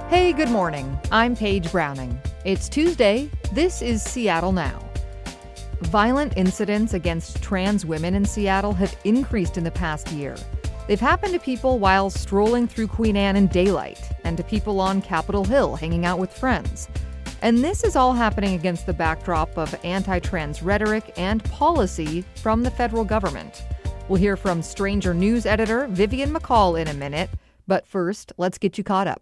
Hey, good morning. I'm Paige Browning. It's Tuesday. This is Seattle Now. Violent incidents against trans women in Seattle have increased in the past year. They've happened to people while strolling through Queen Anne in daylight and to people on Capitol Hill hanging out with friends. And this is all happening against the backdrop of anti-trans rhetoric and policy from the federal government. We'll hear from Stranger News editor Vivian McCall in a minute. But first, let's get you caught up.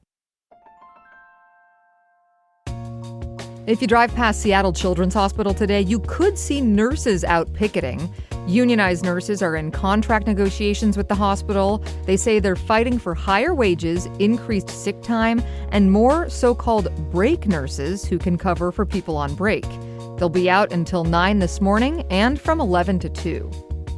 If you drive past Seattle Children's Hospital today, you could see nurses out picketing. Unionized nurses are in contract negotiations with the hospital. They say they're fighting for higher wages, increased sick time, and more so-called break nurses who can cover for people on break. They'll be out until 9 this morning and from 11 to 2.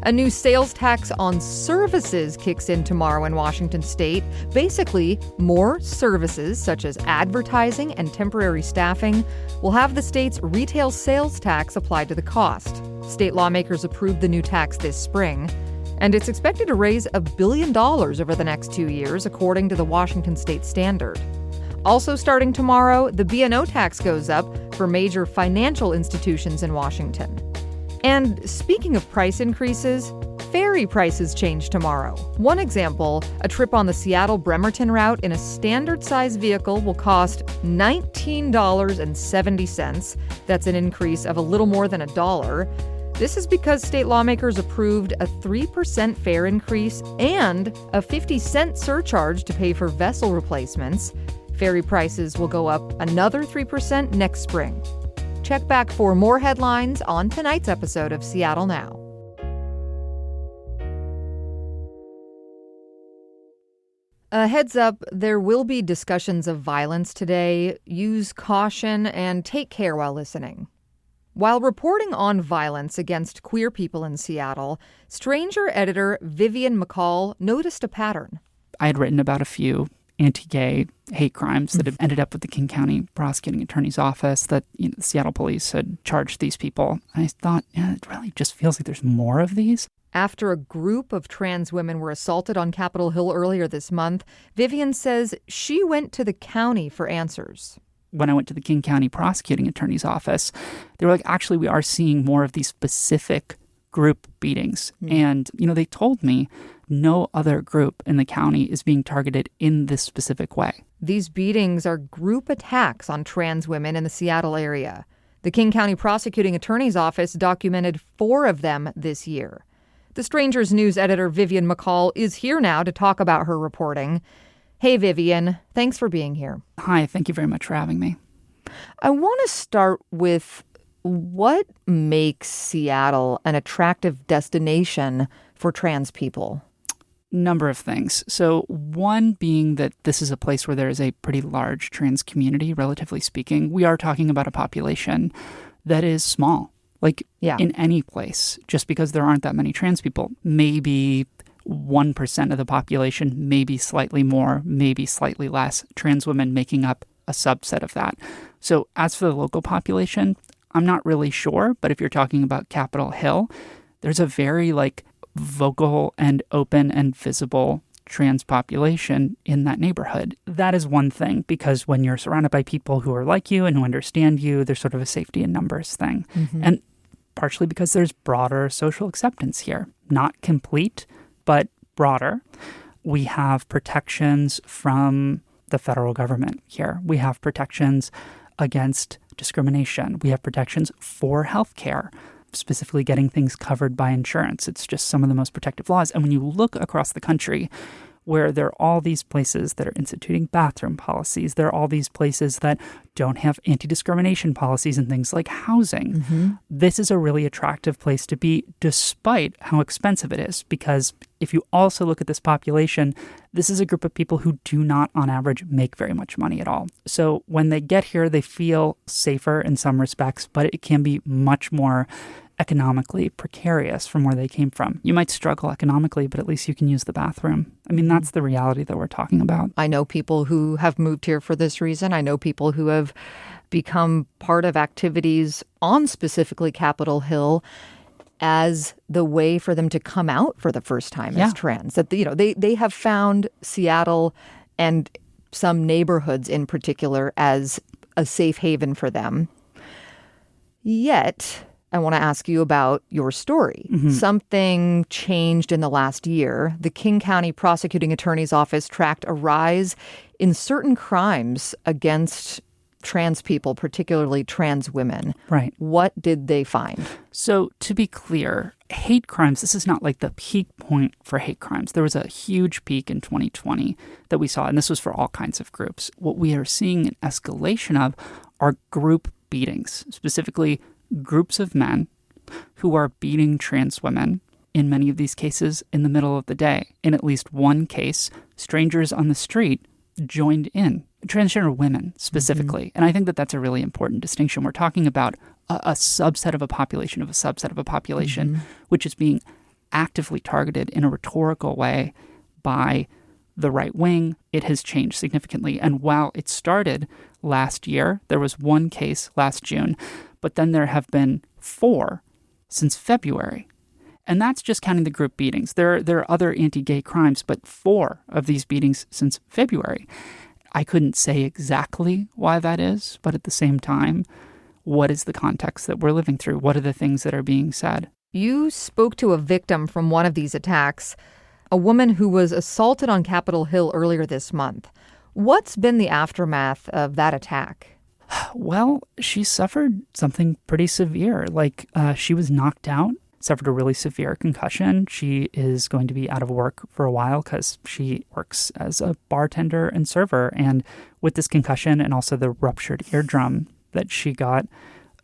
A new sales tax on services kicks in tomorrow in Washington state. Basically, more services such as advertising and temporary staffing will have the state's retail sales tax applied to the cost. State lawmakers approved the new tax this spring, and it's expected to raise $1 billion over the next 2 years, according to the Washington State Standard. Also starting tomorrow, the B&O tax goes up for major financial institutions in Washington. And speaking of price increases, ferry prices change tomorrow. One example, a trip on the Seattle-Bremerton route in a standard-size vehicle will cost $19.70. That's an increase of a little more than $1. This is because state lawmakers approved a 3% fare increase and a 50-cent surcharge to pay for vessel replacements. Ferry prices will go up another 3% next spring. Check back for more headlines on tonight's episode of Seattle Now. A heads up, there will be discussions of violence today. Use caution and take care while listening. While reporting on violence against queer people in Seattle, Stranger editor Vivian McCall noticed a pattern. I had written about a few anti-gay hate crimes that had ended up with the King County Prosecuting Attorney's Office that the Seattle police had charged these people. And I thought, it really just feels like there's more of these. After a group of trans women were assaulted on Capitol Hill earlier this month, Vivian says she went to the county for answers. When I went to the King County Prosecuting Attorney's Office, they were like, actually, we are seeing more of these specific group beatings. And, they told me no other group in the county is being targeted in this specific way. These beatings are group attacks on trans women in the Seattle area. The King County Prosecuting Attorney's Office documented 4 of them this year. The Strangers News editor Vivian McCall is here now to talk about her reporting. Hey, Vivian, thanks for being here. Hi, thank you very much for having me. I want to start with what makes Seattle an attractive destination for trans people? Number of things. So one being that this is a place where there is a pretty large trans community, relatively speaking. We are talking about a population that is small, in any place, just because there aren't that many trans people. Maybe 1% of the population, maybe slightly more, maybe slightly less, trans women making up a subset of that. So as for the local population, I'm not really sure, but if you're talking about Capitol Hill, there's a very vocal and open and visible trans population in that neighborhood. That is one thing, because when you're surrounded by people who are like you and who understand you, there's sort of a safety in numbers thing. And partially because there's broader social acceptance here. Not complete, but broader. We have protections from the federal government here. We have protections against discrimination. We have protections for health care, specifically getting things covered by insurance. It's just some of the most protective laws. And when you look across the country, where there are all these places that are instituting bathroom policies, there are all these places that don't have anti-discrimination policies and things like housing. This is a really attractive place to be, despite how expensive it is. Because if you also look at this population, this is a group of people who do not, on average, make very much money at all. So when they get here, they feel safer in some respects, but it can be much more economically precarious from where they came from. You might struggle economically, but at least you can use the bathroom. I mean, that's the reality that we're talking about. I know people who have moved here for this reason. I know people who have become part of activities on specifically Capitol Hill as the way for them to come out for the first time as trans. That they have found Seattle and some neighborhoods in particular as a safe haven for them. Yet, I want to ask you about your story. Mm-hmm. Something changed in the last year. The King County Prosecuting Attorney's Office tracked a rise in certain crimes against trans people, particularly trans women. Right. What did they find? So to be clear, hate crimes, this is not like the peak point for hate crimes. There was a huge peak in 2020 that we saw, and this was for all kinds of groups. What we are seeing an escalation of are group beatings, specifically groups of men who are beating trans women, in many of these cases in the middle of the day. In at least one case, strangers on the street joined in, transgender women specifically. Mm-hmm. And I think that that's a really important distinction. We're talking about a subset of a population of a subset of a population, mm-hmm. which is being actively targeted in a rhetorical way by the right wing. It has changed significantly. And while it started last year, there was one case last June, but then there have been 4 since February. And that's just counting the group beatings. There are other anti-gay crimes, but 4 of these beatings since February. I couldn't say exactly why that is, but at the same time, what is the context that we're living through? What are the things that are being said? You spoke to a victim from one of these attacks, a woman who was assaulted on Capitol Hill earlier this month. What's been the aftermath of that attack? Well, she suffered something pretty severe. She was knocked out, suffered a really severe concussion. She is going to be out of work for a while because she works as a bartender and server. And with this concussion and also the ruptured eardrum that she got,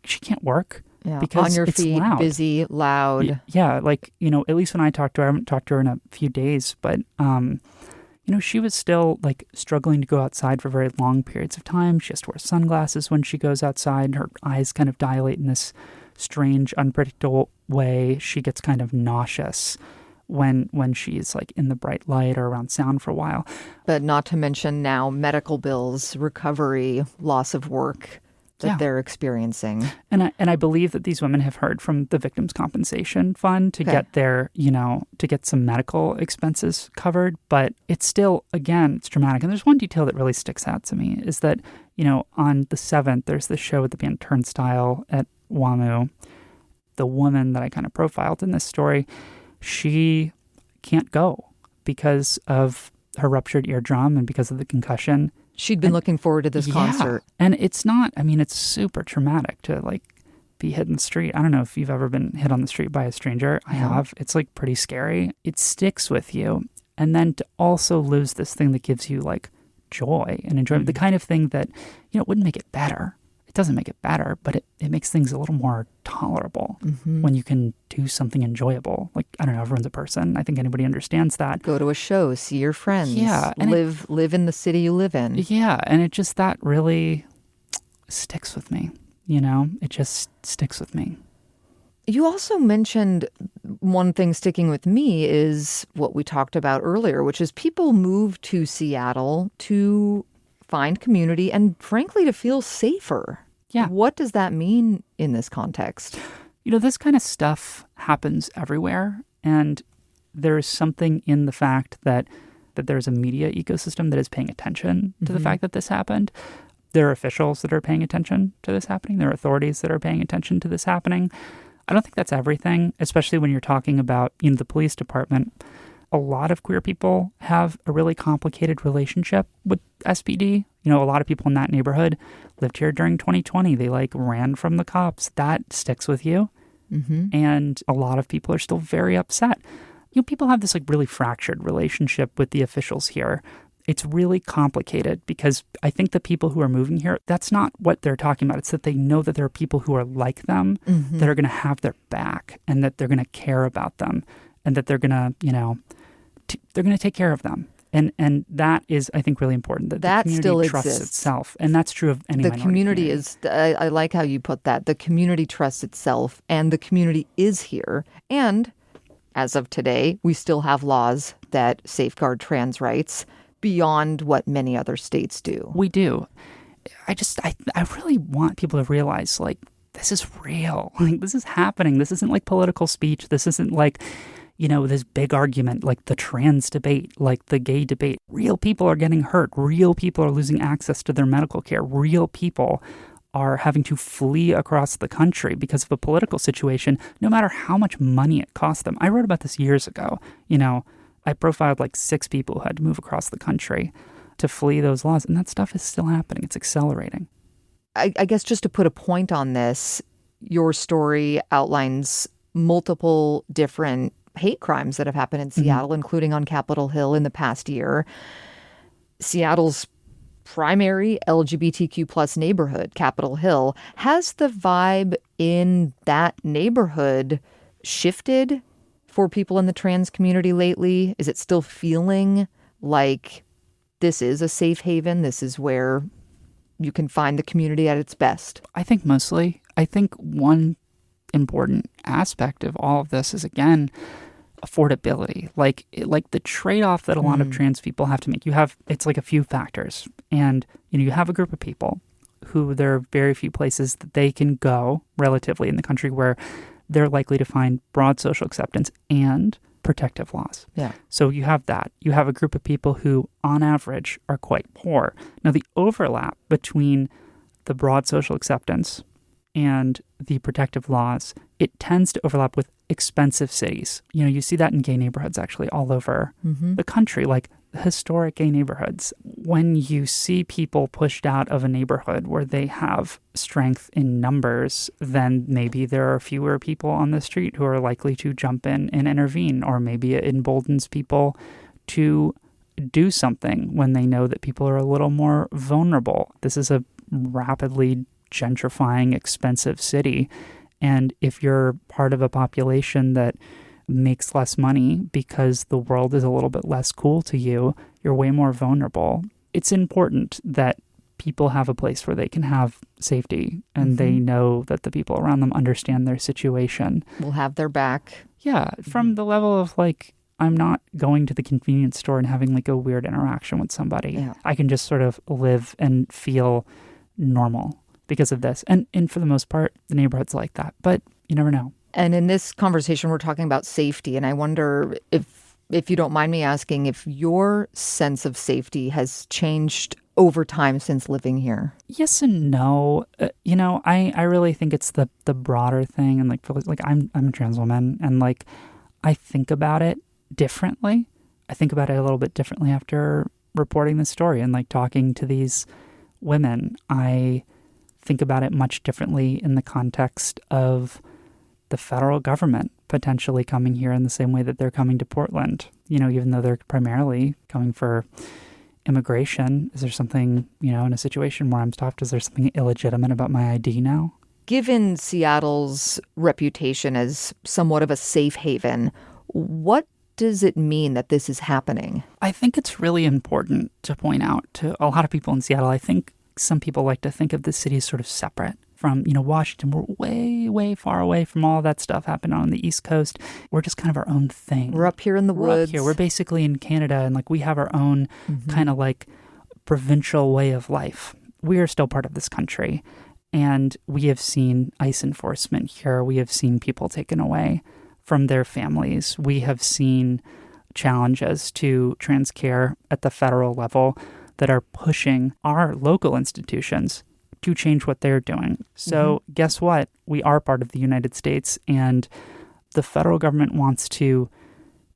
she can't work. Yeah, because on your it's feet, loud. Busy, loud. Yeah, at least when I talked to her, I haven't talked to her in a few days, but she was still struggling to go outside for very long periods of time. She has to wear sunglasses when she goes outside. Her eyes kind of dilate in this strange, unpredictable way. She gets kind of nauseous when she's in the bright light or around sound for a while. But not to mention now medical bills, recovery, loss of work that they're experiencing. And I believe that these women have heard from the Victims' Compensation Fund to get their, to get some medical expenses covered. But it's still, again, it's dramatic. And there's one detail that really sticks out to me is that, on the 7th, there's this show with the band Turnstile at KUOW. The woman that I kind of profiled in this story, she can't go because of her ruptured eardrum and because of the concussion. She'd been looking forward to this concert. And it's not, it's super traumatic to be hit in the street. I don't know if you've ever been hit on the street by a stranger. I have. It's pretty scary. It sticks with you. And then to also lose this thing that gives you joy and enjoyment, the kind of thing that, it wouldn't make it better. It doesn't make it better, but it makes things a little more tolerable when you can do something enjoyable. I don't know, everyone's a person. I think anybody understands that. Go to a show, see your friends. Yeah. And live in the city you live in. Yeah. And it just, that really sticks with me. It just sticks with me. You also mentioned one thing sticking with me is what we talked about earlier, which is people move to Seattle to find community and, frankly, to feel safer. Yeah. What does that mean in this context? This kind of stuff happens everywhere. And there's something in the fact that there's a media ecosystem that is paying attention to the fact that this happened. There are officials that are paying attention to this happening. There are authorities that are paying attention to this happening. I don't think that's everything, especially when you're talking about, the police department. A lot of queer people have a really complicated relationship with SPD. A lot of people in that neighborhood lived here during 2020. They ran from the cops. That sticks with you. Mm-hmm. And a lot of people are still very upset. People have this really fractured relationship with the officials here. It's really complicated because I think the people who are moving here, that's not what they're talking about. It's that they know that there are people who are like them that are going to have their back and that they're going to care about them and that they're going to, they're going to take care of them. And that is, I think, really important. That the community still trusts exists. Itself. And that's true of any minority community. I like how you put that. The community trusts itself and the community is here. And as of today, we still have laws that safeguard trans rights beyond what many other states do. We do. I really want people to realize, this is real. This is happening. This isn't political speech. This isn't this big argument like the trans debate, like the gay debate. Real people are getting hurt. Real people are losing access to their medical care. Real people are having to flee across the country because of a political situation, no matter how much money it costs them. I wrote about this years ago. I profiled like 6 people who had to move across the country to flee those laws, and that stuff is still happening. It's accelerating. I guess just to put a point on this, your story outlines multiple different hate crimes that have happened in Seattle, including on Capitol Hill in the past year. Seattle's primary LGBTQ plus neighborhood, Capitol Hill, has the vibe in that neighborhood shifted for people in the trans community lately? Is it still feeling like this is a safe haven? This is where you can find the community at its best? I think mostly. I think one important aspect of all of this is, again, affordability. Like the trade-off that a lot of trans people have to make. It's like a few factors. And, you have a group of people who there are very few places that they can go relatively in the country where they're likely to find broad social acceptance and protective laws. Yeah. So you have that. You have a group of people who, on average, are quite poor. Now, the overlap between the broad social acceptance and the protective laws, it tends to overlap with expensive cities. You see that in gay neighborhoods actually all over the country, like historic gay neighborhoods. When you see people pushed out of a neighborhood where they have strength in numbers, then maybe there are fewer people on the street who are likely to jump in and intervene, or maybe it emboldens people to do something when they know that people are a little more vulnerable. This is a rapidly gentrifying, expensive city. And if you're part of a population that makes less money because the world is a little bit less cool to you, you're way more vulnerable. It's important that people have a place where they can have safety and they know that the people around them understand their situation. We'll have their back. Yeah, from the level of like, I'm not going to the convenience store and having like a weird interaction with somebody. Yeah. I can just sort of live and feel normal because of this. And for the most part, the neighborhood's like that. But you never know. And in this conversation, we're talking about safety. And I wonder if you don't mind me asking, if your sense of safety has changed over time since living here. Yes and no. I really think it's the broader thing. And like I'm a trans woman, and like I think about it differently. I think about it a little bit differently after reporting this story and like talking to these women. I think about it much differently in the context of the federal government potentially coming here in the same way that they're coming to Portland, even though they're primarily coming for immigration. Is there something, in a situation where I'm stopped, is there something illegitimate about my ID now? Given Seattle's reputation as somewhat of a safe haven, what does it mean that this is happening? I think it's really important to point out to a lot of people in Seattle. I think some people like to think of the city as sort of separate from, Washington. We're way, way far away from all that stuff happening on the East Coast. We're just kind of our own thing. We're up here in the woods. We're basically in Canada, and like we have our own kind of like provincial way of life. We are still part of this country, and we have seen ICE enforcement here. We have seen people taken away from their families. We have seen challenges to trans care at the federal level that are pushing our local institutions to change what they're doing. So guess what? We are part of the United States, and the federal government wants to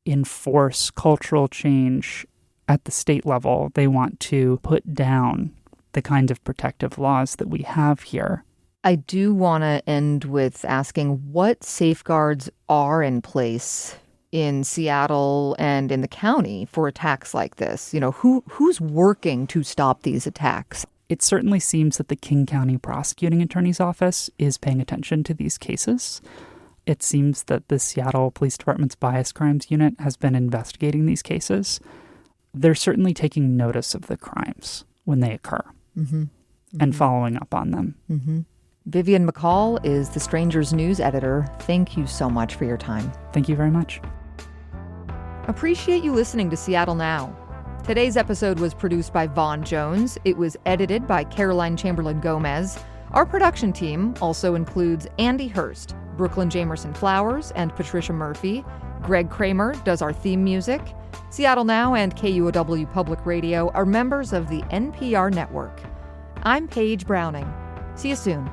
enforce cultural change at the state level. They want to put down the kind of protective laws that we have here. I do want to end with asking what safeguards are in place in Seattle and in the county for attacks like this. Who's working to stop these attacks? It certainly seems that the King County Prosecuting Attorney's Office is paying attention to these cases. It seems that the Seattle Police Department's Bias Crimes Unit has been investigating these cases. They're certainly taking notice of the crimes when they occur and following up on them. Vivian McCall is the Strangers News editor. Thank you so much for your time. Thank you very much. Appreciate you listening to Seattle Now. Today's episode was produced by Vaughn Jones. It was edited by Caroline Chamberlain Gomez. Our production team also includes Andy Hurst, Brooklyn Jamerson Flowers, and Patricia Murphy. Greg Kramer does our theme music. Seattle Now and KUOW Public Radio are members of the NPR network. I'm Paige Browning. See you soon.